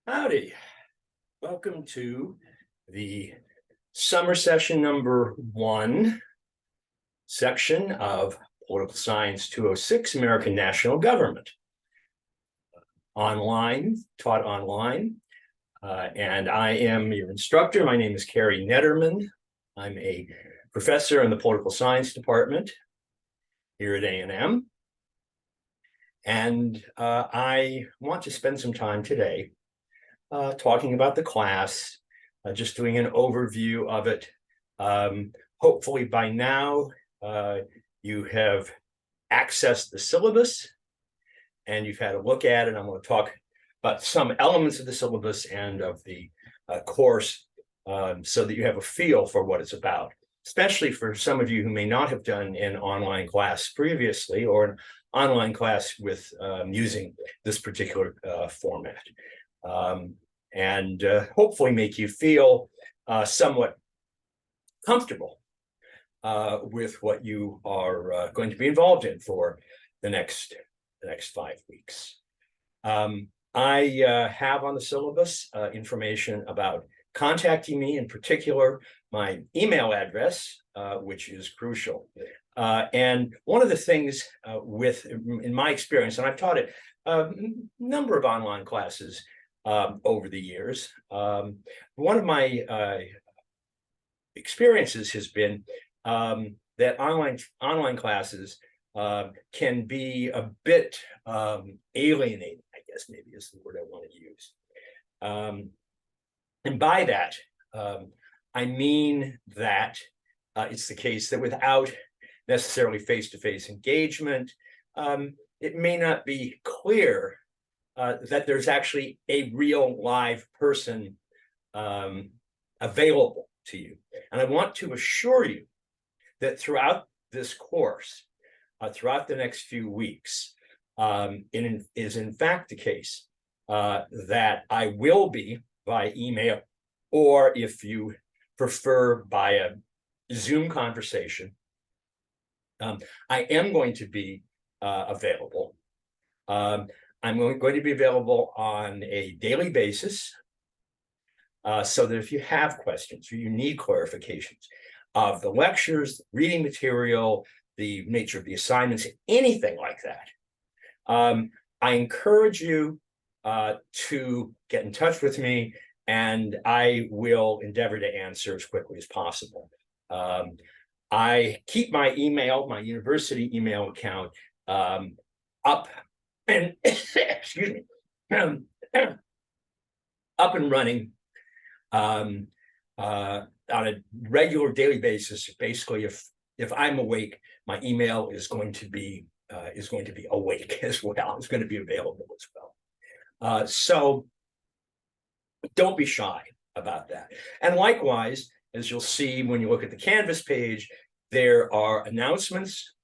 Howdy. Welcome to the summer session number 1 section of Political Science 206, American National Government. Taught online. And I am your instructor. My name is Carrie Netterman. I'm a professor in the Political Science Department here at A&M. And I want to spend some time today talking about the class, just doing an overview of it. Hopefully by now you have accessed the syllabus and you've had a look at it. I'm going to talk about some elements of the syllabus and of the course so that you have a feel for what it's about, especially for some of you who may not have done an online class previously or an online class with using this particular format. And hopefully make you feel somewhat comfortable with what you are going to be involved in for the next 5 weeks. I have on the syllabus information about contacting me, in particular, my email address, which is crucial. And one of the things in my experience, and I've taught it a number of online classes over the years. One of my experiences has been that online classes can be a bit alienating, I guess maybe is the word I want to use. And by that, I mean that it's the case that without necessarily face-to-face engagement, it may not be clear that there's actually a real live person available to you. And I want to assure you that throughout this course, throughout the next few weeks, it is in fact the case that I will be by email, or if you prefer by a Zoom conversation, I am going to be available. I'm going to be available on a daily basis so that if you have questions or you need clarifications of the lectures, reading material, the nature of the assignments, anything like that, I encourage you to get in touch with me, and I will endeavor to answer as quickly as possible. I keep my university email account up and excuse me, up and running on a regular daily basis. Basically, if I'm awake, my email is going to be awake as well. It's going to be available as well. So don't be shy about that. And likewise, as you'll see when you look at the Canvas page, there are announcements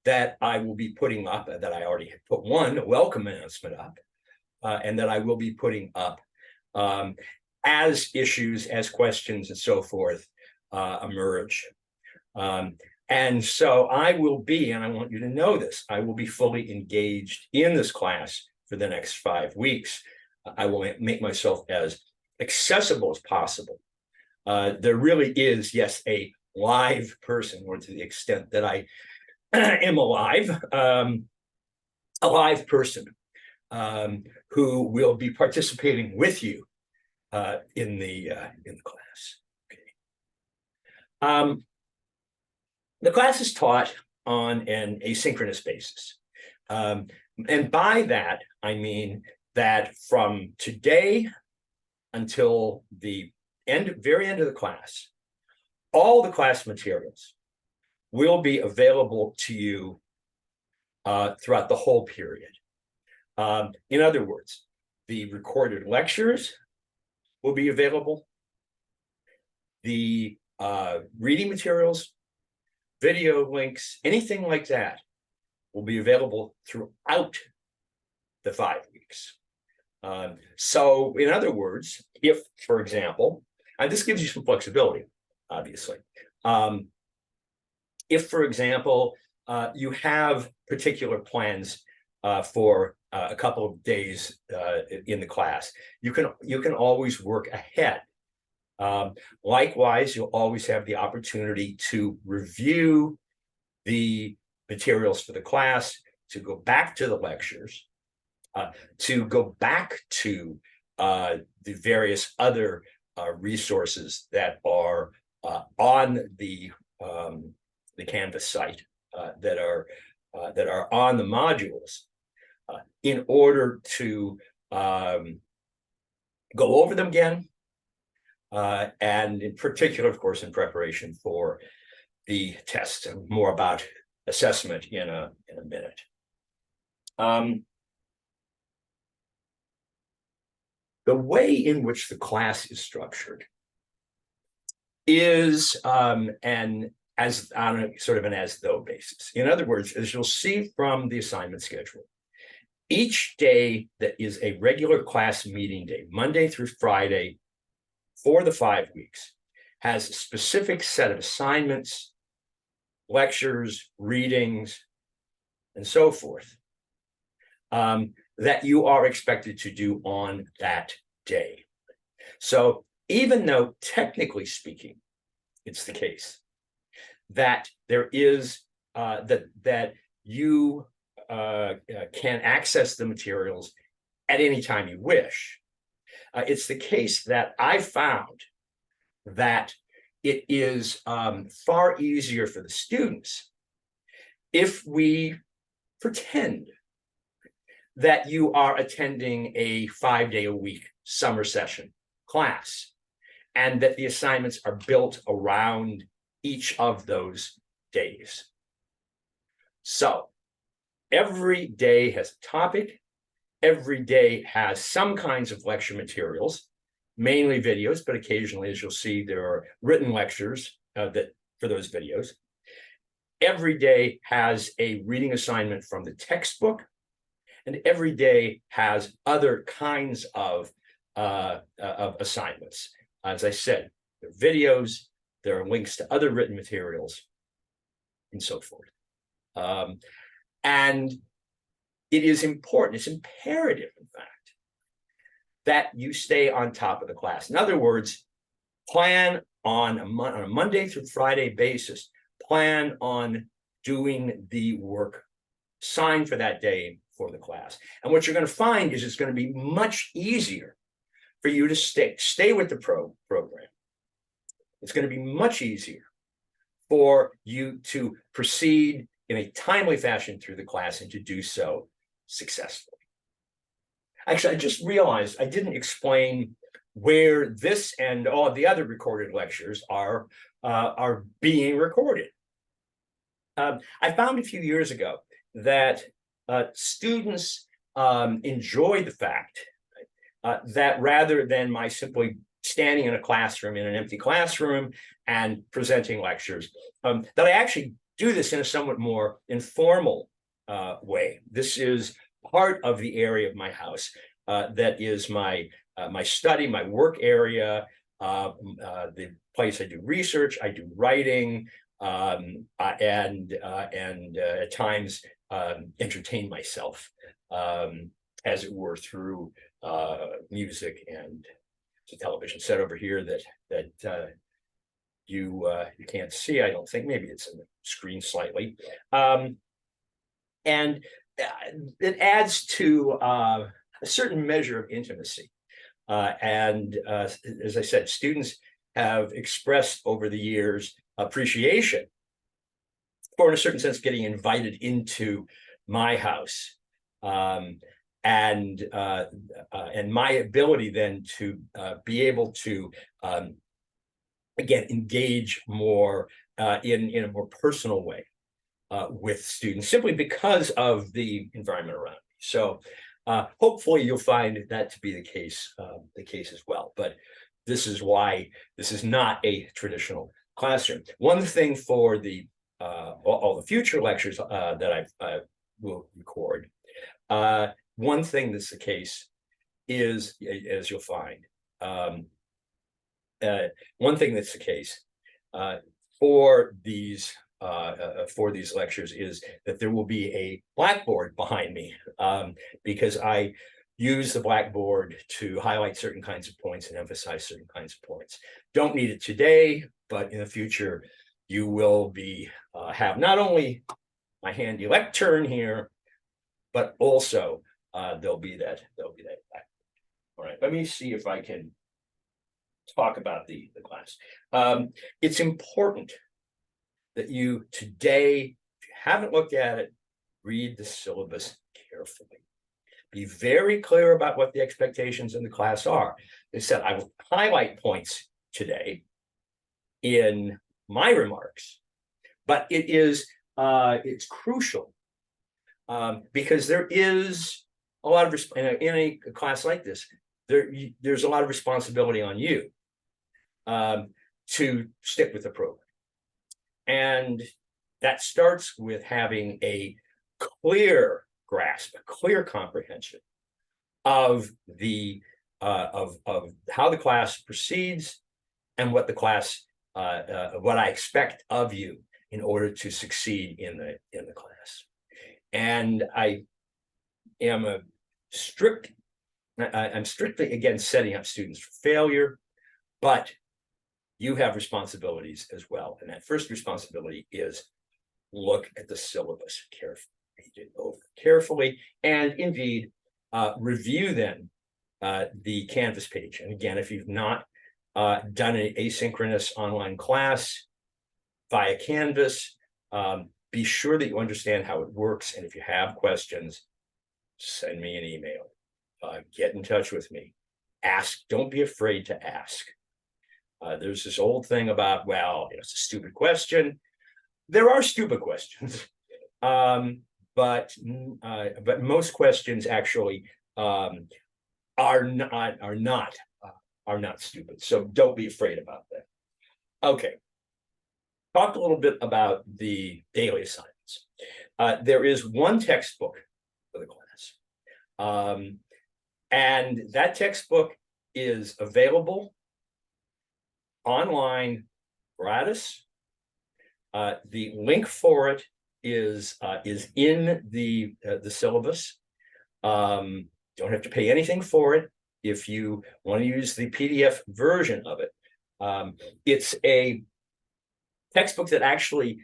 that I will be putting up, that I already put one, a welcome announcement up, and that I will be putting up as issues, as questions, and so forth emerge. And so I will be, and I want you to know this, I will be fully engaged in this class for the next 5 weeks. I will make myself as accessible as possible. There really is, yes, a live person, or to the extent that I am alive, a live person who will be participating with you in the class. Okay. The class is taught on an asynchronous basis, and by that I mean that from today until the very end of the class, all the class materials will be available to you throughout the whole period. In other words, the recorded lectures will be available. The reading materials, video links, anything like that will be available throughout the 5 weeks. So in other words, if, for example, and this gives you some flexibility, obviously. If, for example, you have particular plans for a couple of days in the class. You can always work ahead. Likewise, you'll always have the opportunity to review the materials for the class, to go back to the lectures, to go back to the various other resources that are on the Canvas site, that are on the modules, in order to go over them again, and in particular, of course, in preparation for the test. More about assessment in a minute. The way in which the class is structured is on a sort of an as-though basis. In other words, as you'll see from the assignment schedule, each day that is a regular class meeting day, Monday through Friday, for the 5 weeks, has a specific set of assignments, lectures, readings, and so forth, that you are expected to do on that day. So even though technically speaking, it's the case that there is that you can access the materials at any time you wish, it's the case that I found that it is far easier for the students if we pretend that you are attending a 5-day-a-week summer session class, and that the assignments are built around each of those days. So every day has a topic. Every day has some kinds of lecture materials, mainly videos, but occasionally, as you'll see, there are written lectures for those videos. Every day has a reading assignment from the textbook, and every day has other kinds of assignments. As I said, there are videos, there are links to other written materials, and so forth. And it is important, it's imperative, in fact, that you stay on top of the class. In other words, plan on a Monday through Friday basis, plan on doing the work assigned for that day for the class. And what you're going to find is it's going to be much easier for you to stay with the program. It's going to be much easier for you to proceed in a timely fashion through the class and to do so successfully. Actually, I just realized I didn't explain where this and all of the other recorded lectures are being recorded. I found a few years ago that students enjoy the fact that rather than my simply standing in a classroom, in an empty classroom, and presenting lectures, that I actually do this in a somewhat more informal way. This is part of the area of my house that is my study, my work area, the place I do research, I do writing, and at times entertain myself, as it were, through music. And it's a television set over here that you can't see, I don't think. Maybe it's in the screen slightly, and it adds to a certain measure of intimacy. And as I said, students have expressed over the years appreciation for, in a certain sense, getting invited into my house, and my ability then to be able to again engage more in a more personal way with students, simply because of the environment around me. So hopefully you'll find that to be the case as well. But this is why this is not a traditional classroom. One thing for the all the future lectures that I will record, one thing that's the case is, as you'll find, one thing that's the case for these for these lectures is that there will be a blackboard behind me, because I use the blackboard to highlight certain kinds of points and emphasize certain kinds of points. Don't need it today, but in the future, you will be have not only my handy lectern here, but also there'll be that blackboard. All right, let me see if I can talk about the class. It's important that you today, if you haven't looked at it, read the syllabus carefully. Be very clear about what the expectations in the class are. As I said, I will highlight points today in my remarks, but it's crucial because there is a lot of in a class like this, there's a lot of responsibility on you to stick with the program. And that starts with having a clear grasp, a clear comprehension of the of how the class proceeds and what the class what I expect of you in order to succeed in the class. And I am I'm strictly against setting up students for failure, but you have responsibilities as well. And that first responsibility is look at the syllabus carefully, read it over carefully, and indeed review then the Canvas page. And again, if you've not done an asynchronous online class via Canvas, be sure that you understand how it works. And if you have questions, send me an email, get in touch with me, ask, don't be afraid to ask. There's this old thing about, well, it's a stupid question. There are stupid questions, but most questions actually are not stupid. So don't be afraid about that. Okay. Talk a little bit about the daily assignments. There is one textbook for the class, and that textbook is available online, gratis. The link for it is in the syllabus. Don't have to pay anything for it if you want to use the PDF version of it. It's a textbook that actually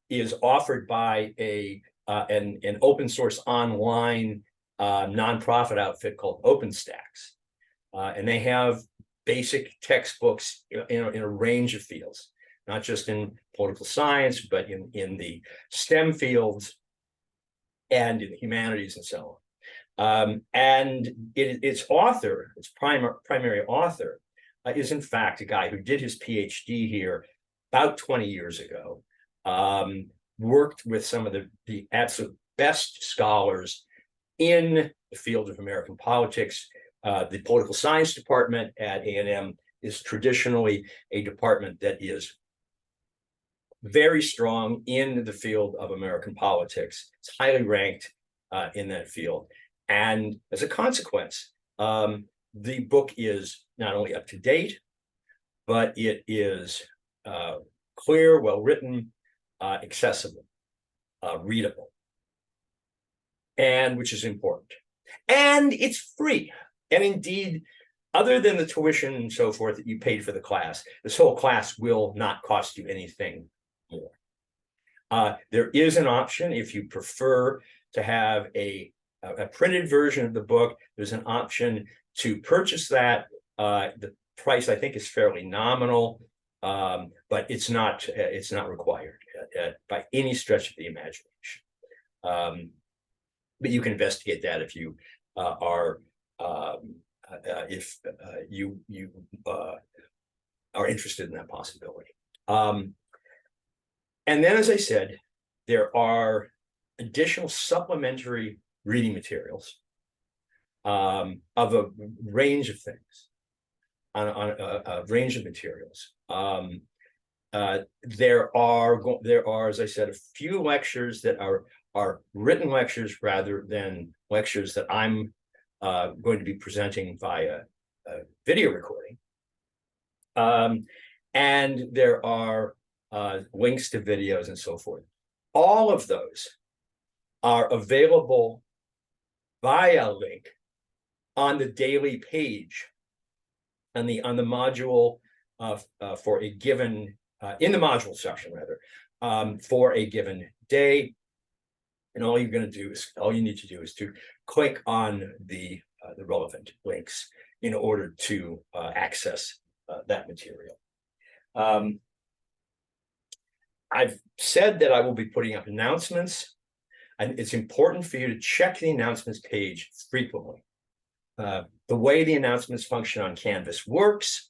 is offered by an open source online nonprofit outfit called OpenStax, and they have basic textbooks in a range of fields, not just in political science, but in the STEM fields and in the humanities and so on. And its author, its primary author, is in fact a guy who did his PhD here about 20 years ago, worked with some of the absolute best scholars in the field of American politics. The political science department at A&M is traditionally a department that is very strong in the field of American politics. It's highly ranked in that field. And as a consequence, the book is not only up to date, but it is clear, well-written, accessible, readable, and which is important. And it's free. And indeed, other than the tuition and so forth that you paid for the class, this whole class will not cost you anything more. There is an option if you prefer to have a printed version of the book. There's an option to purchase that. The price, I think, is fairly nominal, but it's not required by any stretch of the imagination. But you can investigate that if you are interested in that possibility. And then, as I said, there are additional supplementary reading materials of a range of things, on a range of materials. There are, as I said, a few lectures that are written lectures rather than lectures that I'm going to be presenting via video recording. And there are links to videos and so forth. All of those are available via link on the daily page on the module for a given in the module section rather for a given day. And all you need to do is to click on the relevant links in order to access that material. I've said that I will be putting up announcements, and it's important for you to check the announcements page frequently. The way the announcements function on Canvas works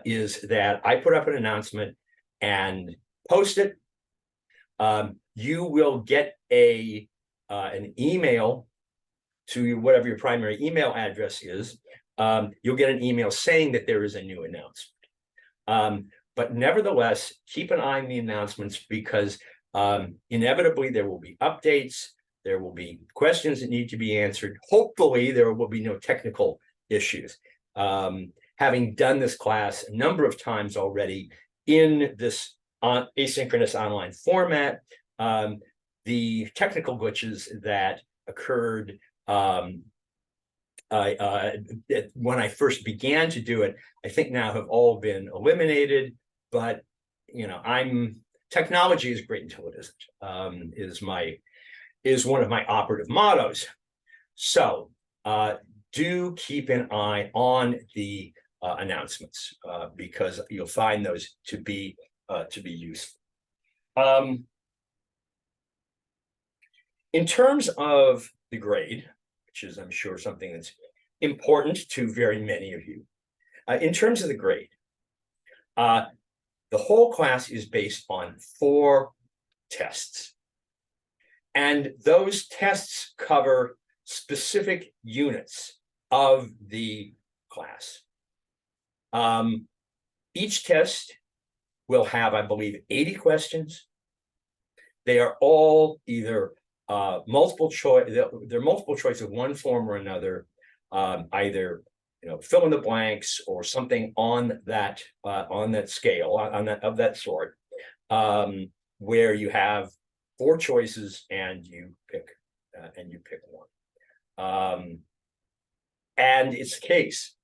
is that I put up an announcement and post it. You will get an email to whatever your primary email address is. You'll get an email saying that there is a new announcement. But nevertheless, keep an eye on the announcements, because inevitably there will be updates. There will be questions that need to be answered. Hopefully, there will be no technical issues. Having done this class a number of times already in this asynchronous online format, the technical glitches that occurred when I first began to do it, I think now have all been eliminated. But technology is great until it isn't. Is one of my operative mottos. So do keep an eye on the announcements because you'll find those to be useful. In terms of the grade, which is, I'm sure, something that's important to very many of you, in terms of the grade, the whole class is based on 4 tests. And those tests cover specific units of the class. Each test will have, I believe, 80 questions. They are all either multiple choice. They're multiple choice of one form or another, either fill in the blanks or something on that scale, of that sort, where you have 4 choices and you pick one. And it's the case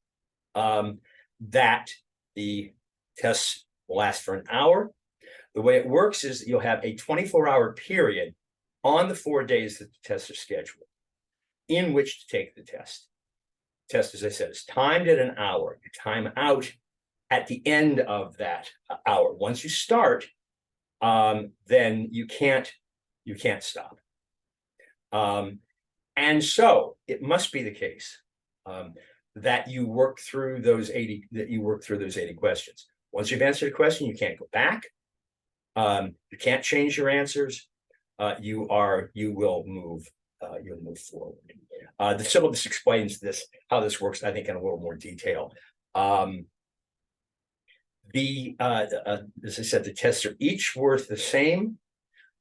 that the tests will last for an hour. The way it works is you'll have a 24-hour period on the 4 days that the tests are scheduled in which to take the test. The test, as I said, is timed at an hour. You time out at the end of that hour. Once you start, then you can't stop. And so it must be the case that you work through those 80 questions. Once you've answered a question, you can't go back. You can't change your answers. You'll move forward. The syllabus explains how this works, I think, in a little more detail. As I said, the tests are each worth the same,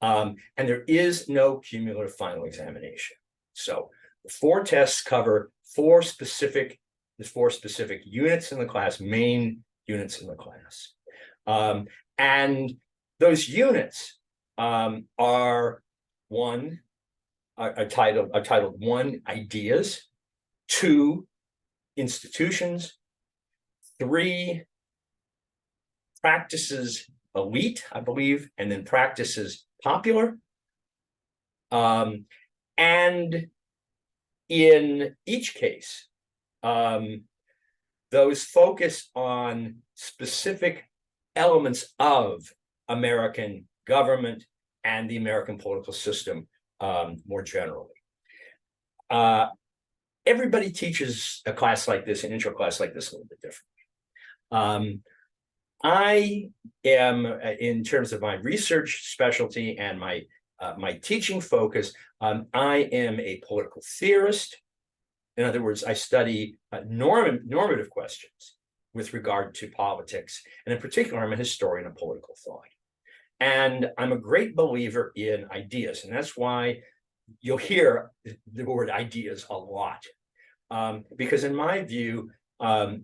and there is no cumulative final examination. So the 4 tests cover 4 specific units in the class, main units in the class, and those units are titled 1, ideas, 2, institutions, 3, practices elite, I believe, and then practices popular. And in each case, those focus on specific elements of American government and the American political system more generally. Everybody teaches a class like this, an intro class like this, a little bit differently. I am, in terms of my research specialty and my teaching focus, I am a political theorist. In other words, I study normative questions with regard to politics, and in particular, I'm a historian of political thought. And I'm a great believer in ideas, and that's why you'll hear the word ideas a lot. Because in my view, a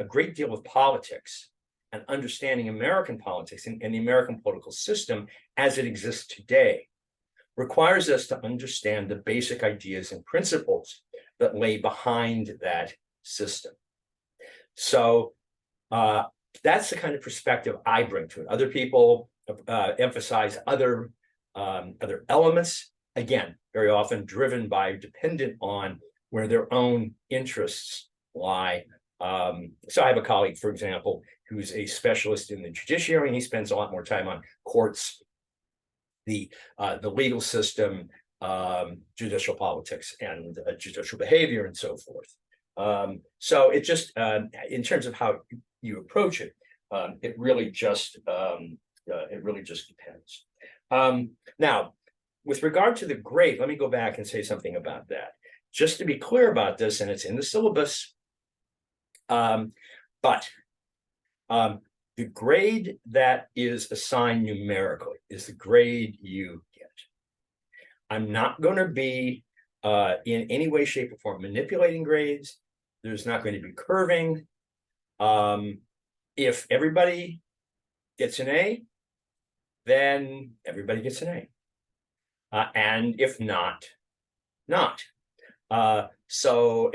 great deal of politics and understanding American politics and the American political system as it exists today requires us to understand the basic ideas and principles that lay behind that system. So that's the kind of perspective I bring to it. Other people emphasize other elements, again, very often dependent on where their own interests lie. So I have a colleague, for example, who's a specialist in the judiciary, and he spends a lot more time on courts, the legal system, judicial politics, and judicial behavior, and so forth. So it just, in terms of how you approach it, it really just depends. Now, with regard to the grade, let me go back and say something about that. Just to be clear about this, and it's in the syllabus, but the grade that is assigned numerically is the grade you get. I'm not going to be in any way, shape, or form manipulating grades. There's not going to be curving. If everybody gets an A, then everybody gets an A. And if not. So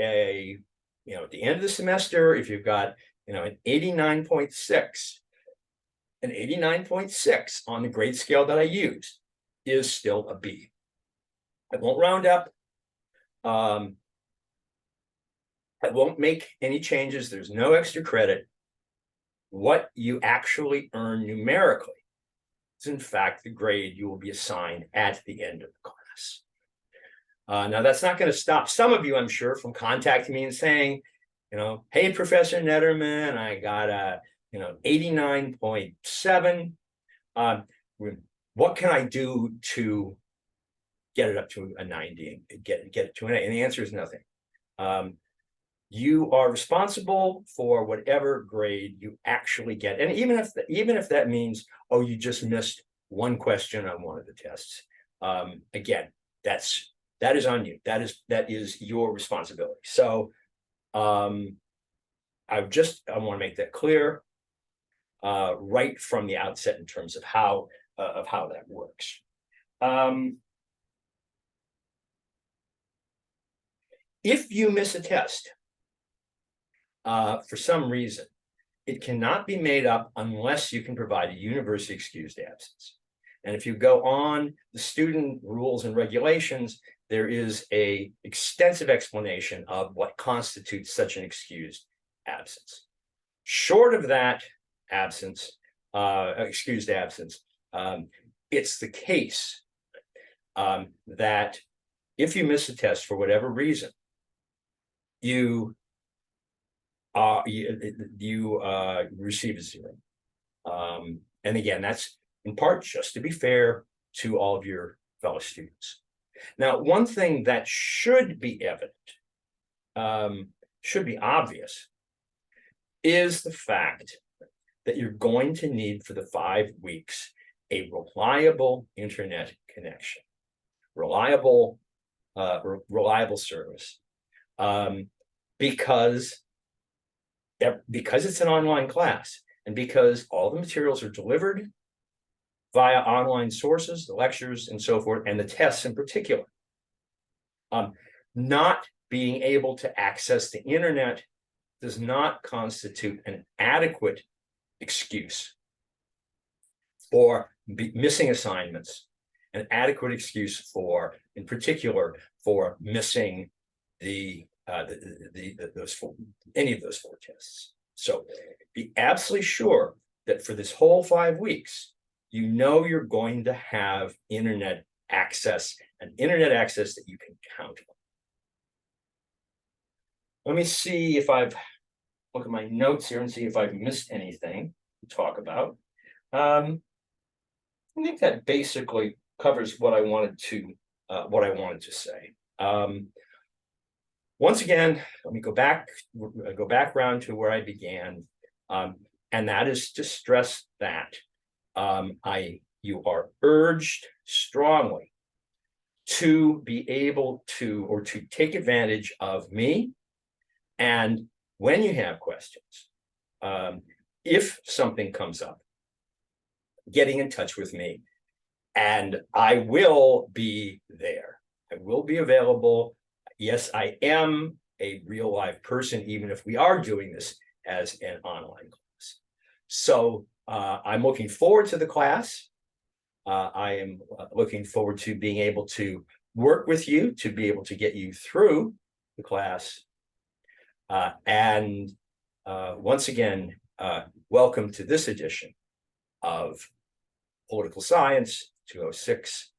at the end of the semester, if you've got an 89.6 on the grade scale that I use is still a B. I won't round up. I won't make any changes. There's no extra credit. What you actually earn numerically is, in fact, the grade you will be assigned at the end of the class. Now, that's not going to stop some of you, I'm sure, from contacting me and saying, hey, Professor Netterman, I got a 89.7. What can I do to get it up to a 90 and get it to an A? And the answer is nothing. You are responsible for whatever grade you actually get, and even if that means, oh, you just missed one question on one of the tests, again, that is on you. That is your responsibility. So I want to make that clear right from the outset in terms of how that works. If you miss a test for some reason, it cannot be made up unless you can provide a university excused absence. And if you go on the student rules and regulations, there is an extensive explanation of what constitutes such an excused absence. Short of that absence, excused absence, it's the case that if you miss a test for whatever reason, you receive a 0. And again, that's in part just to be fair to all of your fellow students. Now, one thing that should be evident, should be obvious, is the fact that you're going to need for the 5 weeks a reliable internet connection, reliable service, because it's an online class, and because all the materials are delivered via online sources, the lectures and so forth, and the tests in particular. Not being able to access the internet does not constitute an adequate excuse for missing assignments, an adequate excuse for, in particular, for missing any of those 4 tests. So be absolutely sure that for this whole 5 weeks, you're going to have internet access, and internet access that you can count on. Let me see if look at my notes here and see if I've missed anything to talk about. I think that basically covers what I wanted to say. Once again, let me go back around to where I began, and that is to stress that you are urged strongly to be able to, or to take advantage of me, and when you have questions, if something comes up, getting in touch with me, and I will be there. I will be available. Yes, I am a real live person, even if we are doing this as an online class. So I'm looking forward to the class. I am looking forward to being able to work with you to be able to get you through the class. And once again, welcome to this edition of Political Science 206.